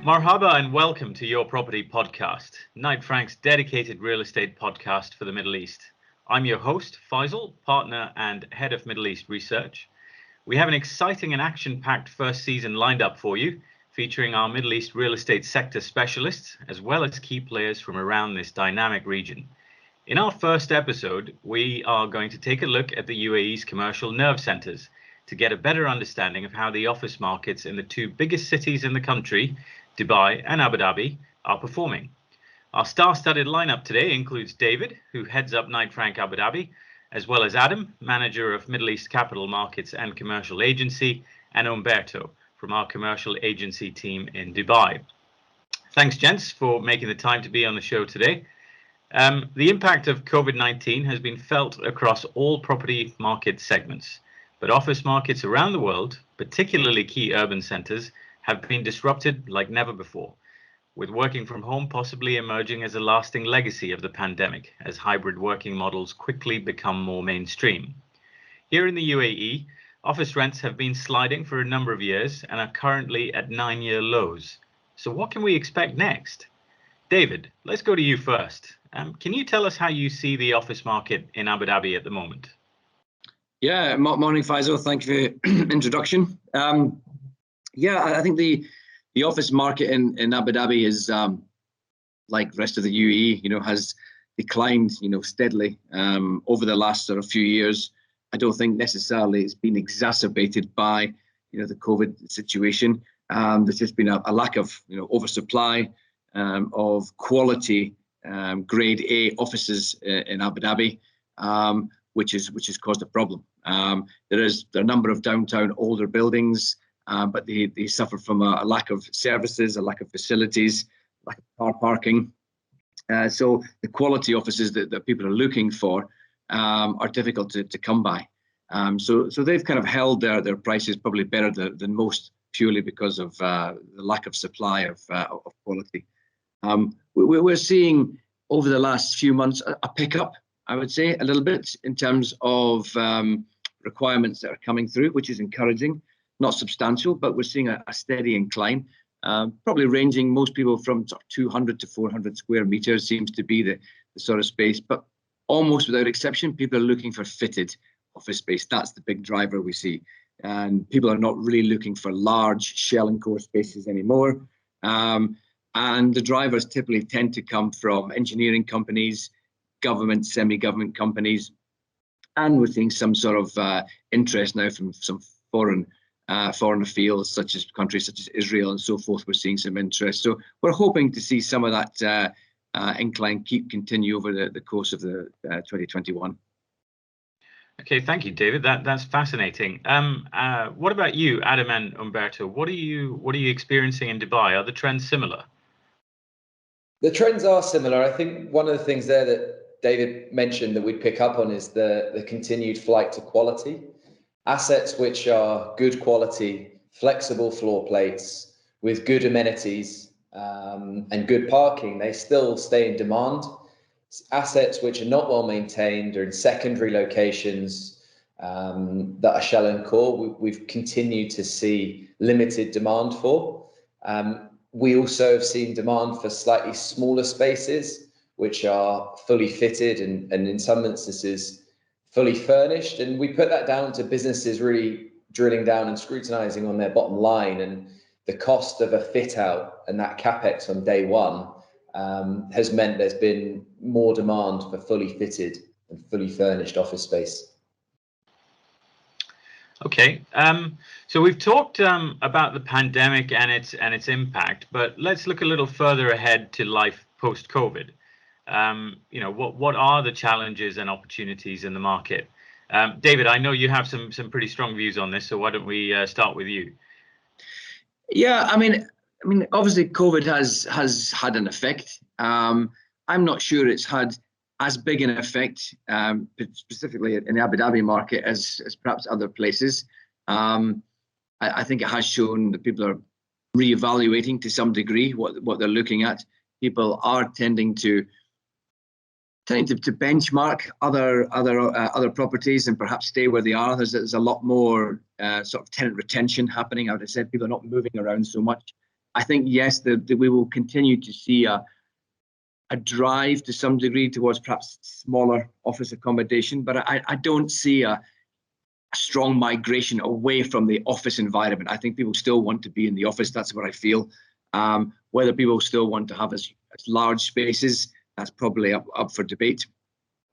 Marhaba and welcome to Your Property Podcast, Knight Frank's dedicated real estate podcast for the Middle East. I'm your host, Faisal, partner and head of Middle East research. We have an exciting and action-packed first season lined up for you, featuring our Middle East real estate sector specialists, as well as key players from around this dynamic region. In our first episode, we are going to take a look at the UAE's commercial nerve centres to get a better understanding of how the office markets in the two biggest cities in the country, Dubai and Abu Dhabi, are performing. Our star-studded lineup today includes David, who heads up Knight Frank Abu Dhabi, as well as Adam, manager of Middle East Capital Markets and Commercial Agency, and Umberto from our commercial agency team in Dubai. Thanks, gents, for making the time to be on the show today. The impact of COVID-19 has been felt across all property market segments, but office markets around the world, particularly key urban centres, have been disrupted like never before, with working from home possibly emerging as a lasting legacy of the pandemic as hybrid working models quickly become more mainstream. Here in the UAE, office rents have been sliding for a number of years and are currently at 9-year lows. So what can we expect next? David, let's go to you first. Can you tell us how you see the office market in Abu Dhabi at the moment? Yeah, morning, Faisal. Thank you for your introduction. I think the office market in Abu Dhabi is like the rest of the UAE, has declined, steadily over the last sort of few years. I don't think necessarily it's been exacerbated by, the COVID situation. There's just been a lack of, oversupply of quality grade A offices in Abu Dhabi, which has caused a problem. There are a number of downtown older buildings, but they suffer from a lack of services, a lack of facilities, lack of car parking. So the quality offices that people are looking for are difficult to come by. So they've kind of held their prices probably better than most, purely because of the lack of supply of quality. We're seeing over the last few months a pickup, I would say, a little bit in terms of requirements that are coming through, which is encouraging. Not substantial, but we're seeing a steady incline, probably ranging most people from 200 to 400 square meters seems to be the sort of space, but almost without exception, people are looking for fitted office space. That's the big driver we see. And people are not really looking for large shell and core spaces anymore. And the drivers typically tend to come from engineering companies, government, semi-government companies, and we're seeing some sort of interest now from some foreign fields, such as countries such as Israel and so forth. We're seeing some interest. So we're hoping to see some of that incline continue over the course of the 2021. Okay, thank you, David. That's fascinating. What about you, Adam and Umberto? What are you experiencing in Dubai? Are the trends similar? The trends are similar. I think one of the things there that David mentioned that we'd pick up on is the continued flight to quality. Assets which are good quality, flexible floor plates with good amenities and good parking, they still stay in demand. Assets which are not well maintained or in secondary locations that are shell and core, we've continued to see limited demand for. We also have seen demand for slightly smaller spaces, which are fully fitted and in some instances fully furnished. And we put that down to businesses really drilling down and scrutinizing on their bottom line, and the cost of a fit out and that capex on day one has meant there's been more demand for fully fitted and fully furnished office space. Okay, so we've talked about the pandemic and its impact, but let's look a little further ahead to life post-COVID. What are the challenges and opportunities in the market? David, I know you have some pretty strong views on this, so why don't we start with you? Yeah, I mean, obviously COVID has had an effect. I'm not sure it's had as big an effect, specifically in the Abu Dhabi market, as perhaps other places. I think it has shown that people are reevaluating to some degree what they're looking at. People are tending to benchmark other properties and perhaps stay where they are. There's a lot more sort of tenant retention happening. I would have said people are not moving around so much. I think, yes, that we will continue to see a drive to some degree towards perhaps smaller office accommodation, but I don't see a strong migration away from the office environment. I think people still want to be in the office. That's what I feel. Whether people still want to have as large spaces, that's probably up for debate.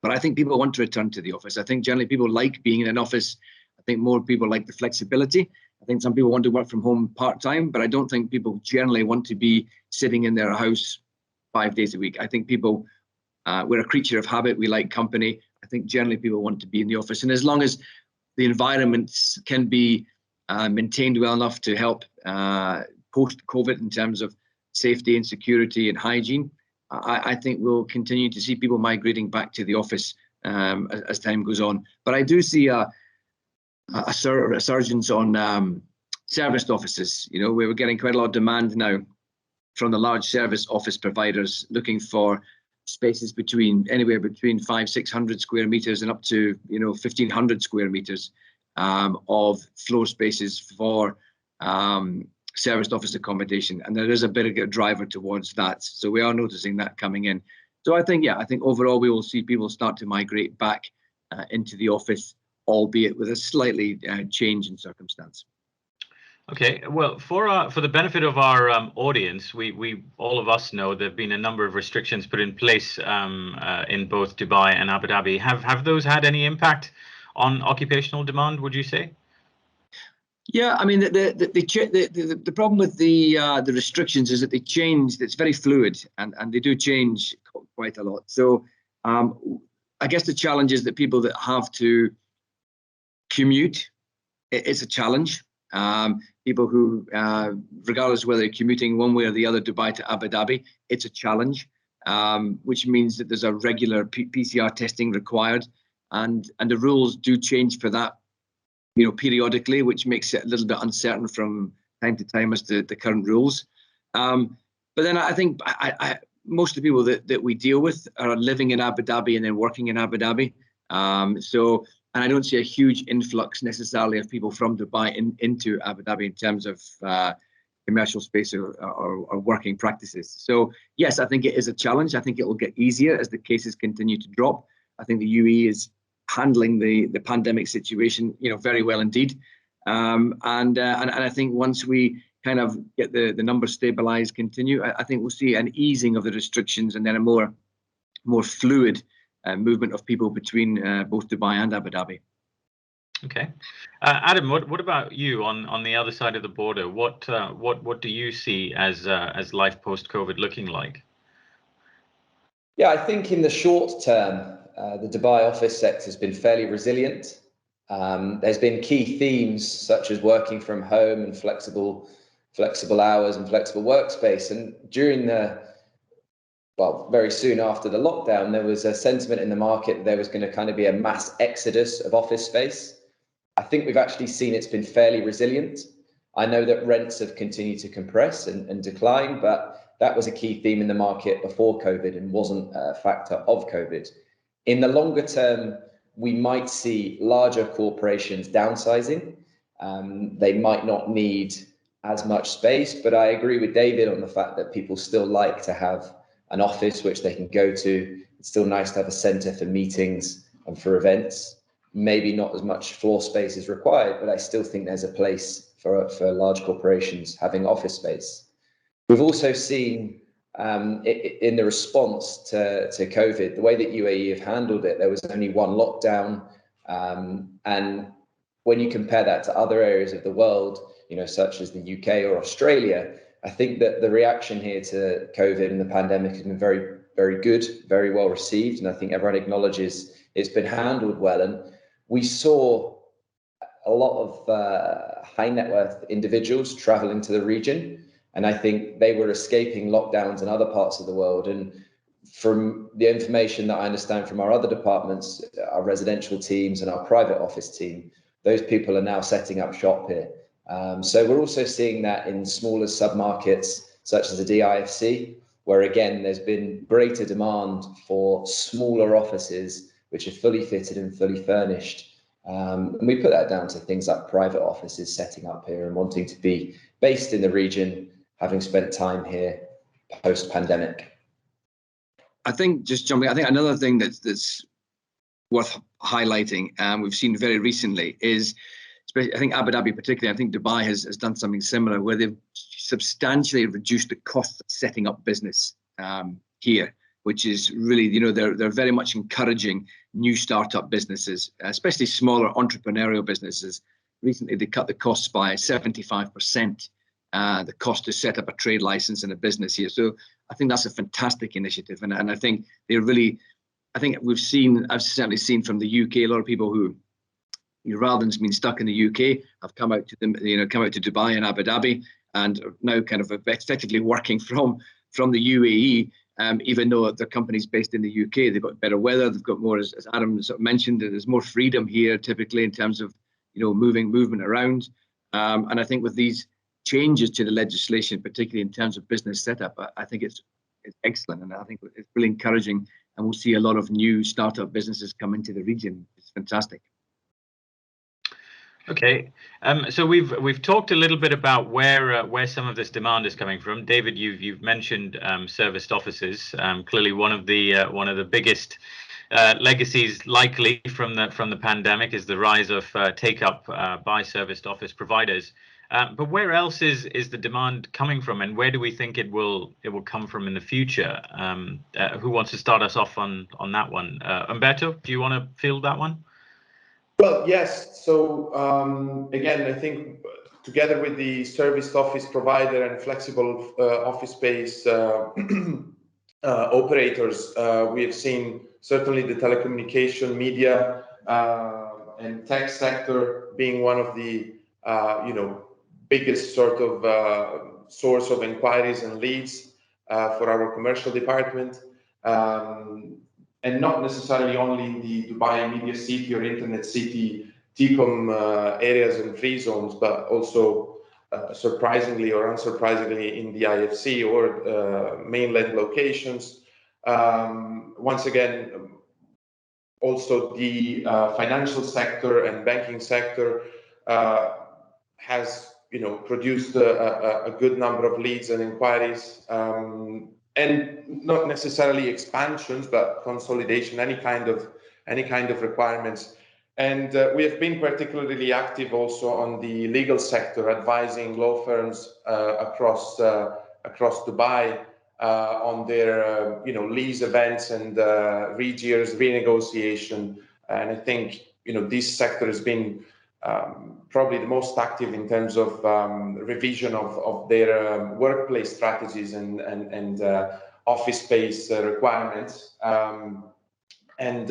But I think people want to return to the office. I think generally people like being in an office. I think more people like the flexibility. I think some people want to work from home part-time, but I don't think people generally want to be sitting in their house 5 days a week. I think people, we're a creature of habit. We like company. I think generally people want to be in the office. And as long as the environments can be maintained well enough to help post-COVID in terms of safety and security and hygiene, I think we'll continue to see people migrating back to the office as time goes on. But I do see a resurgence on serviced offices. You know, we're getting quite a lot of demand now from the large service office providers looking for spaces anywhere between 500-600 square meters and up to 1,500 square meters of floor spaces for serviced office accommodation, and there is a bit of a driver towards that. So we are noticing that coming in. So I think overall we will see people start to migrate back into the office, albeit with a slightly change in circumstance. Okay, well, for the benefit of our audience, we all of us know there have been a number of restrictions put in place in both Dubai and Abu Dhabi. Have those had any impact on occupational demand, would you say? Yeah, I mean, the problem with the restrictions is that they change. It's very fluid, and they do change quite a lot. So I guess the challenge is that people that have to commute, it's a challenge. People who, regardless of whether they're commuting one way or the other, Dubai to Abu Dhabi, it's a challenge, which means that there's a regular PCR testing required, and the rules do change for that, periodically, which makes it a little bit uncertain from time to time as to the current rules. But then I think most of the people that we deal with are living in Abu Dhabi and then working in Abu Dhabi. And I don't see a huge influx necessarily of people from Dubai into Abu Dhabi in terms of commercial space or working practices. So yes, I think it is a challenge. I think it will get easier as the cases continue to drop. I think the UAE is handling the pandemic situation, very well indeed. And I think once we kind of get the numbers stabilized, continue, I think we'll see an easing of the restrictions and then a more fluid movement of people between both Dubai and Abu Dhabi. Okay, Adam, what about you on the other side of the border? What do you see as life post-COVID looking like? Yeah, I think in the short term, the Dubai office sector has been fairly resilient. There's been key themes such as working from home and flexible hours and flexible workspace. And during very soon after the lockdown, there was a sentiment in the market that there was going to kind of be a mass exodus of office space. I think we've actually seen it's been fairly resilient. I know that rents have continued to compress and decline, but that was a key theme in the market before COVID and wasn't a factor of COVID. In the longer term, we might see larger corporations downsizing. They might not need as much space, but I agree with David on the fact that people still like to have an office which they can go to. It's still nice to have a centre for meetings and for events. Maybe not as much floor space is required, but I still think there's a place for large corporations having office space. We've also seen in the response to COVID, the way that UAE have handled it, there was only one lockdown. And when you compare that to other areas of the world, such as the UK or Australia, I think that the reaction here to COVID and the pandemic has been very, very good, very well received. And I think everyone acknowledges it's been handled well. And we saw a lot of high net worth individuals traveling to the region. And I think they were escaping lockdowns in other parts of the world. And from the information that I understand from our other departments, our residential teams and our private office team, those people are now setting up shop here. So we're also seeing that in smaller submarkets, such as the DIFC, where again, there's been greater demand for smaller offices, which are fully fitted and fully furnished. And we put that down to things like private offices setting up here and wanting to be based in the region having spent time here post-pandemic. I think, just jumping, I think another thing that's worth highlighting, and we've seen very recently, is, I think Abu Dhabi particularly, I think Dubai has done something similar, where they've substantially reduced the cost of setting up business here, which is really, you know, they're very much encouraging new startup businesses, especially smaller entrepreneurial businesses. Recently, they cut the costs by 75%, the cost to set up a trade license in a business here. So I think that's a fantastic initiative. And I think they're really, I think I've certainly seen from the UK, a lot of people who, rather than being stuck in the UK, have come out to Dubai and Abu Dhabi, and are now kind of effectively working from the UAE. Even though their company's based in the UK, they've got better weather, they've got more, as Adam sort of mentioned, there's more freedom here typically in terms of, you know, movement around. And I think with these changes to the legislation, particularly in terms of business setup, I think it's excellent, and I think it's really encouraging, and we'll see a lot of new startup businesses come into the region. It's fantastic. Okay, so we've talked a little bit about where some of this demand is coming from. David, you've mentioned serviced offices. Clearly, one of the biggest legacies likely from the pandemic is the rise of take up by serviced office providers. But where else is the demand coming from, and where do we think it will come from in the future? Who wants to start us off on that one? Umberto, do you want to field that one? Well, yes. So again, I think together with the serviced office provider and flexible office space operators, we have seen certainly the telecommunication, media, and tech sector being one of the biggest sort of source of inquiries and leads for our commercial department. And not necessarily only in the Dubai Media City or Internet City, TCOM areas and free zones, but also surprisingly or unsurprisingly in the IFC or mainland locations. Once again, also the financial sector and banking sector has produced a good number of leads and inquiries. And not necessarily expansions, but consolidation, any kind of requirements. And we have been particularly active also on the legal sector, advising law firms across Dubai on their lease events and re-gears, renegotiation. And I think this sector has been probably the most active in terms of revision of their workplace strategies and office space requirements. And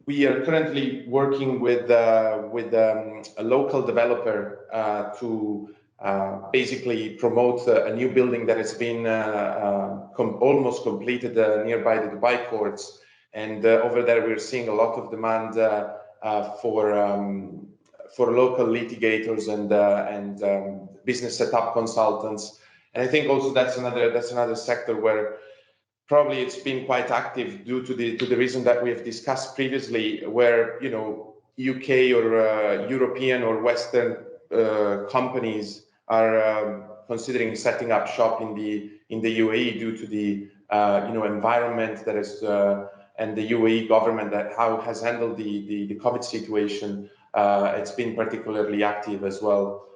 we are currently working with a local developer to basically promote a new building that has been almost completed nearby the Dubai courts. And over there, we're seeing a lot of demand for local litigators and business setup consultants. And I think also that's another sector where probably it's been quite active due to the reason that we have discussed previously, where UK or European or Western companies are considering setting up shop in the UAE due to the environment that is and the UAE government that how has handled the COVID situation. It's been particularly active as well.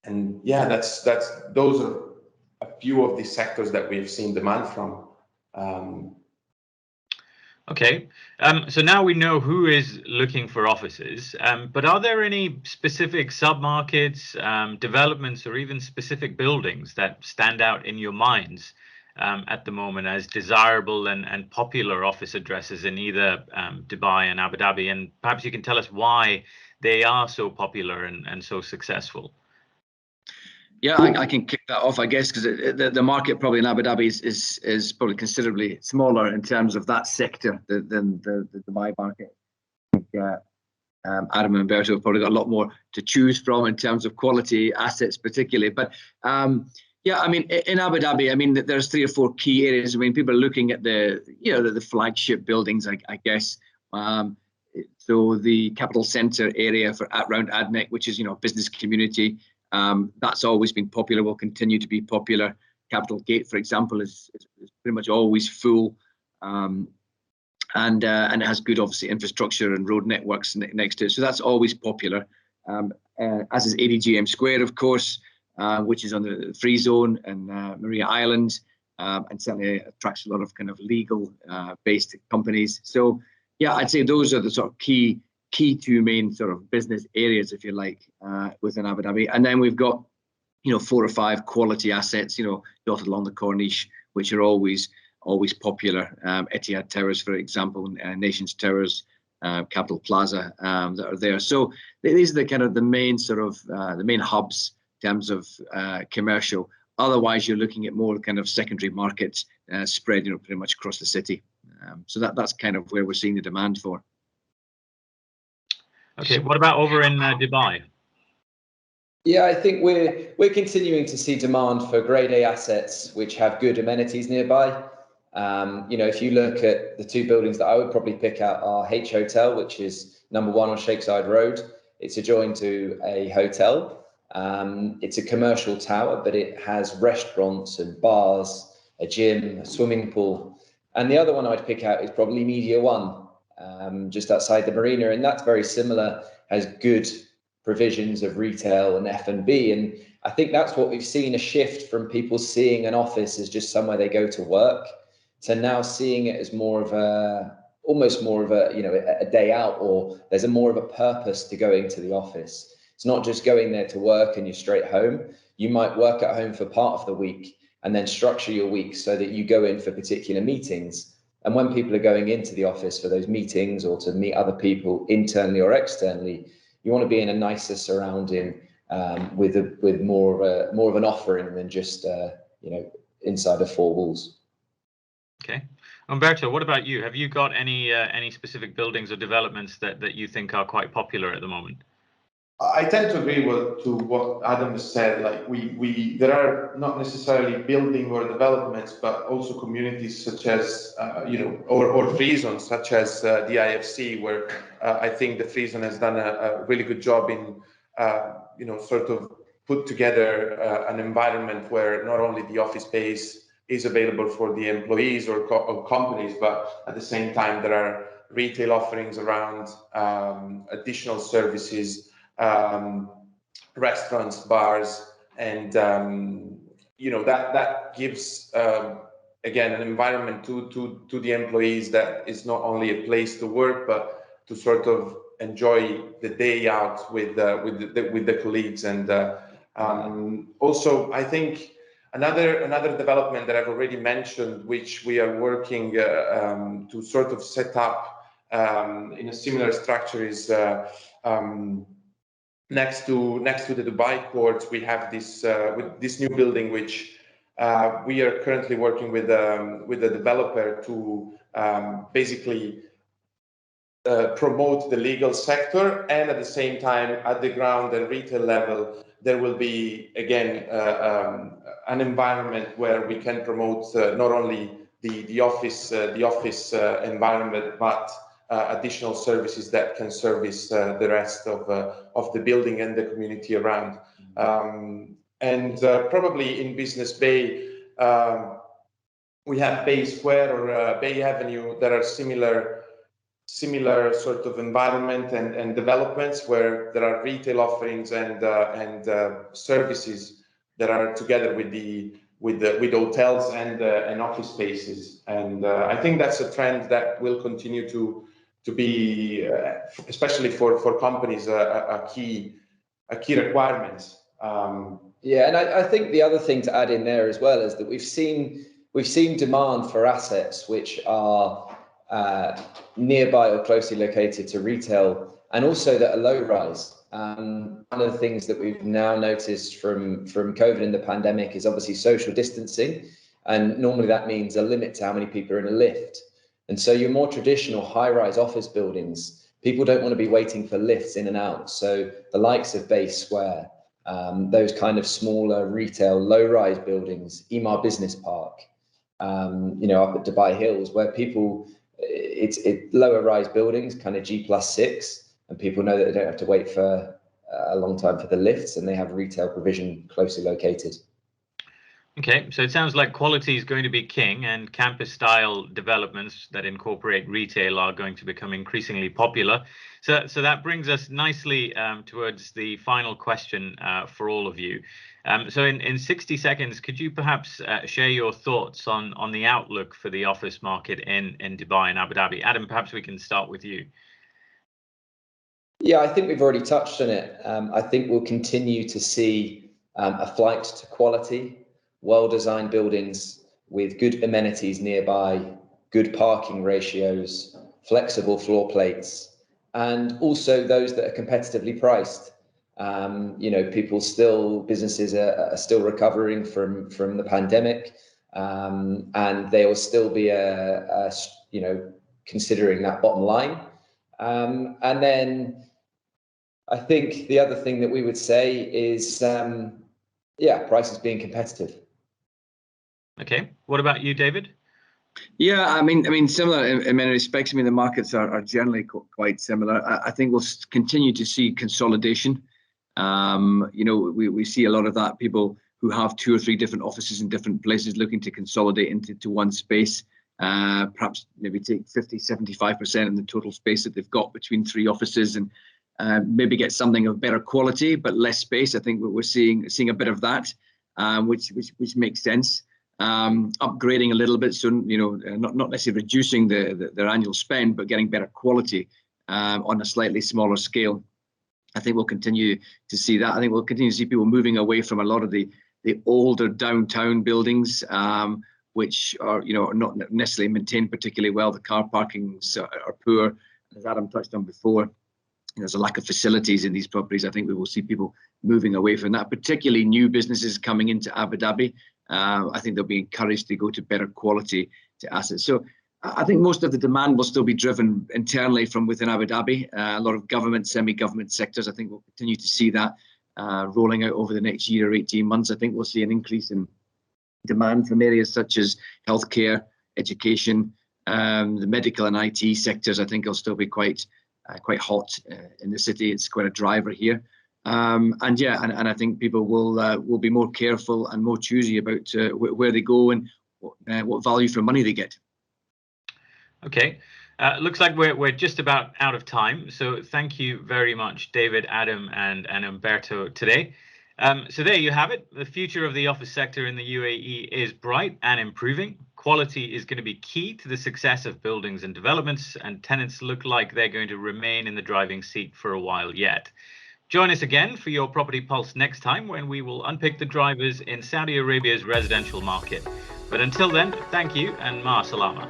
And yeah, those are a few of the sectors that we've seen demand from. Okay, so now we know who is looking for offices, but are there any specific sub-markets, developments, or even specific buildings that stand out in your minds at the moment as desirable and popular office addresses in either Dubai and Abu Dhabi? And perhaps you can tell us why they are so popular and so successful. Yeah, I can kick that off, I guess, because the market probably in Abu Dhabi is probably considerably smaller in terms of that sector than the Dubai market. I think Adam and Umberto have probably got a lot more to choose from in terms of quality assets, particularly. But yeah, I mean, in Abu Dhabi, I mean, there's 3 or 4 key areas. I mean, people are looking at the flagship buildings, I guess. So the capital center area around ADNEC, which is business community. That's always been popular, will continue to be popular. Capital Gate, for example, is pretty much always full. And it has good, obviously, infrastructure and road networks next to it. So that's always popular, as is ADGM Square, of course, which is on the free zone and Maria Island, and certainly attracts a lot of kind of legal-based companies. So, yeah, I'd say those are the sort of key two main sort of business areas, if you like, within Abu Dhabi. And then we've got, 4 or 5 quality assets, dotted along the Corniche, which are always popular. Etihad Towers, for example, Nations Towers, Capital Plaza, that are there. So these are the kind of the main sort of the main hubs in terms of commercial. Otherwise, you're looking at more kind of secondary markets spread, pretty much across the city. So that's kind of where we're seeing the demand for. Okay, what about over in Dubai? Yeah, I think we're continuing to see demand for Grade A assets which have good amenities nearby. If you look at the 2 buildings that I would probably pick out are H Hotel, which is number 1 on Sheikh Zayed Road. It's adjoined to a hotel. It's a commercial tower, but it has restaurants and bars, a gym, a swimming pool. And the other one I'd pick out is probably Media One, just outside the marina. And that's very similar, has good provisions of retail and F&B. And I think that's what we've seen, a shift from people seeing an office as just somewhere they go to work to now seeing it as almost more of a day out, or there's more of a purpose to going to the office. It's not just going there to work and you're straight home. You might work at home for part of the week and then structure your week so that you go in for particular meetings. And when people are going into the office for those meetings or to meet other people internally or externally, you want to be in a nicer surrounding with more of an offering than just inside of 4 walls. Okay, Umberto, what about you? Have you got any specific buildings or developments that you think are quite popular at the moment? I tend to agree to what Adam said. Like there are not necessarily building or developments, but also communities such as or free zones such as the IFC, where I think the free zone has done a really good job in sort of put together an environment where not only the office space is available for the employees or companies, but at the same time there are retail offerings around, additional services. Restaurants, bars, and that gives again an environment to the employees that is not only a place to work, but to sort of enjoy the day out with the colleagues. And also, I think another development that I've already mentioned, which we are working to sort of set up in a similar structure, is next to the Dubai courts. We have this with this new building, which we are currently working with the developer to basically promote the legal sector, and at the same time, at the ground and retail level, there will be again an environment where we can promote not only the office environment, but additional services that can service the rest of the building and the community around. And probably in Business Bay, we have Bay Square or Bay Avenue that are similar sort of environment and developments where there are retail offerings and services that are together with hotels and office spaces. And I think that's a trend that will continue to be, especially for companies, a key requirement. Yeah, and I think the other thing to add in there as well is that we've seen demand for assets which are nearby or closely located to retail, and also that are low rise. One of the things that we've now noticed from COVID and the pandemic is obviously social distancing, and normally that means a limit to how many people are in a lift. And so your more traditional high-rise office buildings, people don't want to be waiting for lifts in and out. So the likes of Bay Square, those kind of smaller retail low-rise buildings, Emaar Business Park, up at Dubai Hills, where people, it's lower rise buildings, kind of G+6, and people know that they don't have to wait for a long time for the lifts, and they have retail provision closely located. Okay, so it sounds like quality is going to be king, and campus-style developments that incorporate retail are going to become increasingly popular. So that brings us nicely towards the final question for all of you. So in 60 seconds, could you perhaps share your thoughts on the outlook for the office market in Dubai and Abu Dhabi? Adam, perhaps we can start with you. Yeah, I think we've already touched on it. I think we'll continue to see a flight to quality, well-designed buildings with good amenities nearby, good parking ratios, flexible floor plates, and also those that are competitively priced. Businesses are still recovering from the pandemic, and they will still be considering that bottom line. And then I think the other thing that we would say is, prices being competitive. Okay, what about you, David? Yeah, I mean, similar in many respects. I mean, the markets are generally quite similar. I think we'll continue to see consolidation. We see a lot of that, people who have 2 or 3 different offices in different places looking to consolidate into one space, perhaps maybe take 50-75% of the total space that they've got between 3 offices, and maybe get something of better quality but less space. I think we're seeing a bit of that, which makes sense. Upgrading a little bit, so not necessarily reducing their annual spend, but getting better quality on a slightly smaller scale. I think we'll continue to see that. I think we'll continue to see people moving away from a lot of the older downtown buildings, which are not necessarily maintained particularly well. The car parkings are poor, as Adam touched on before. There's a lack of facilities in these properties. I think we will see people moving away from that, particularly new businesses coming into Abu Dhabi. I think they'll be encouraged to go to better quality to assets. So I think most of the demand will still be driven internally from within Abu Dhabi. A lot of government, semi-government sectors, I think we'll continue to see that rolling out over the next year or 18 months. I think we'll see an increase in demand from areas such as healthcare, education, the medical and IT sectors. I think will still be quite hot in the city. It's quite a driver here. And I think people will be more careful and more choosy about where they go and what value for money they get. Okay, looks like we're just about out of time. So thank you very much, David, Adam, and Umberto today. So there you have it. The future of the office sector in the UAE is bright and improving. Quality is going to be key to the success of buildings and developments, and tenants look like they're going to remain in the driving seat for a while yet. Join us again for your Property Pulse next time, when we will unpick the drivers in Saudi Arabia's residential market. But until then, thank you and ma salama.